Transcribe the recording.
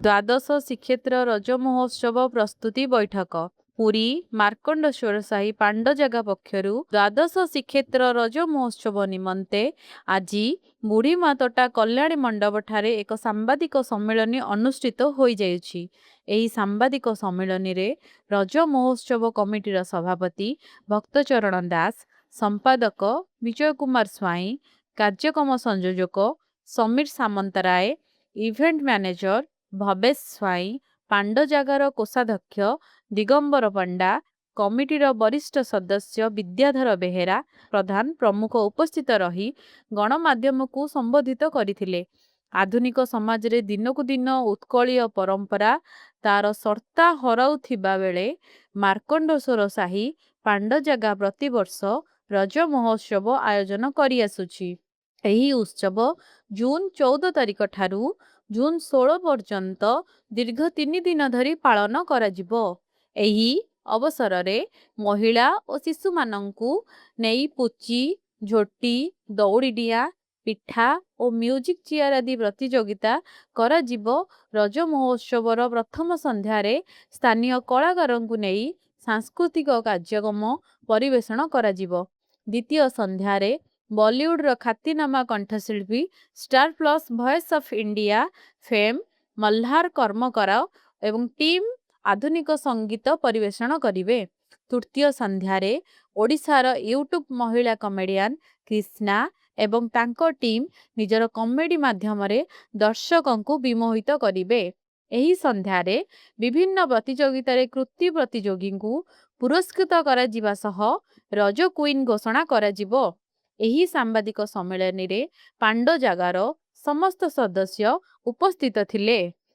ଦ୍ୱାଦଶ ଶ୍ରୀକ୍ଷେତ୍ର ରଜ ମହୋତ୍ସବ ପ୍ରସ୍ତୁତି ବୈଠକ। ପୁରୀ ମାର୍କଣ୍ଡେଶ୍ୱର ସାହି ପାଣ୍ଡଜାଗା ପକ୍ଷରୁ ଦ୍ୱାଦଶ ଶ୍ରୀକ୍ଷେତ୍ର ରଜ ମହୋତ୍ସବ ନିମନ୍ତେ ଆଜି ବୁଢ଼ୀମାତୋଟା କଲ୍ୟାଣୀ ମଣ୍ଡପଠାରେ ଏକ ସାମ୍ବାଦିକ ସମ୍ମିଳନୀ ଅନୁଷ୍ଠିତ ହୋଇଯାଇଛି। ଏହି ସାମ୍ବାଦିକ ସମ୍ମିଳନୀରେ ରଜ ମହୋତ୍ସବ କମିଟିର ସଭାପତି ଭକ୍ତଚରଣ ଦାସ, ସମ୍ପାଦକ ବିଜୟ କୁମାର ସ୍ୱାଇଁ, କାର୍ଯ୍ୟକ୍ରମ ସଂଯୋଜକ ସମୀର ସାମନ୍ତରାୟ, ଇଭେଣ୍ଟ ମ୍ୟାନେଜର ଭବେଶ ସ୍ୱାଇଁ, ପାଣ୍ଡଜାଗାର କୋଷାଧ୍ୟକ୍ଷ ଦିଗମ୍ବର ପଣ୍ଡା, କମିଟିର ବରିଷ୍ଠ ସଦସ୍ୟ ବିଦ୍ୟାଧର ବେହେରା ପ୍ରଧାନ ପ୍ରମୁଖ ଉପସ୍ଥିତ ରହି ଗଣମାଧ୍ୟମକୁ ସମ୍ବୋଧିତ କରିଥିଲେ। ଆଧୁନିକ ସମାଜରେ ଦିନକୁ ଦିନ ଉତ୍କଳୀୟ ପରମ୍ପରା ତାର ସର୍ତ୍ତା ହରାଉଥିବା ବେଳେ ମାର୍କଣ୍ଡେଶ୍ୱର ସାହି ପାଣ୍ଡଜାଗା ପ୍ରତିବର୍ଷ ରଜ ମହୋତ୍ସବ ଆୟୋଜନ କରିଆସୁଛି। ଏହି ଉତ୍ସବ ଜୁନ୍ 14 ତାରିଖ ଠାରୁ ଜୁନ୍ 16 ପର୍ଯ୍ୟନ୍ତ ଦୀର୍ଘ 3 ଦିନ ଧରି ପାଳନ କରାଯିବ। ଏହି ଅବସରରେ ମହିଳା ଓ ଶିଶୁମାନଙ୍କୁ ନେଇ ପୁଚି, ଝୋଟି, ଦଉଡ଼ି ଡିଆଁ, ପିଠା ଓ ମ୍ୟୁଜିକ୍ ଚେୟାର ଆଦି ପ୍ରତିଯୋଗିତା କରାଯିବ। ରଜ ମହୋତ୍ସବର ପ୍ରଥମ ସନ୍ଧ୍ୟାରେ ସ୍ଥାନୀୟ କଳାକାରଙ୍କୁ ନେଇ ସାଂସ୍କୃତିକ କାର୍ଯ୍ୟକ୍ରମ ପରିବେଷଣ କରାଯିବ। ଦ୍ୱିତୀୟ ସନ୍ଧ୍ୟାରେ ବଲିଉଡର ଖ୍ୟାତିନାମା କଣ୍ଠଶିଳ୍ପୀ star plus voice of India fame Malhar Karmakar ଏବଂ ଟିମ୍ ଆଧୁନିକ ସଙ୍ଗୀତ ପରିବେଷଣ କରିବେ। ତୃତୀୟ ସନ୍ଧ୍ୟାରେ ଓଡ଼ିଶାର ୟୁଟ୍ୟୁବ୍ ମହିଳା କମେଡିଆନ୍ କ୍ରିଷ୍ଣା ଏବଂ ତାଙ୍କ ଟିମ୍ ନିଜର କମେଡି ମାଧ୍ୟମରେ ଦର୍ଶକଙ୍କୁ ବିମୋହିତ କରିବେ। ଏହି ସନ୍ଧ୍ୟାରେ ବିଭିନ୍ନ ପ୍ରତିଯୋଗିତାରେ କୃତୀ ପ୍ରତିଯୋଗୀଙ୍କୁ ପୁରସ୍କୃତ କରାଯିବା ସହ ରଜ କୁଇନ୍ ଘୋଷଣା କରାଯିବ। ଏହି ସାମ୍ବାଦିକ ସମ୍ମିଳନୀରେ ପାଣ୍ଡଜାଗାର ସମସ୍ତ ସଦସ୍ୟ ଉପସ୍ଥିତ ଥିଲେ।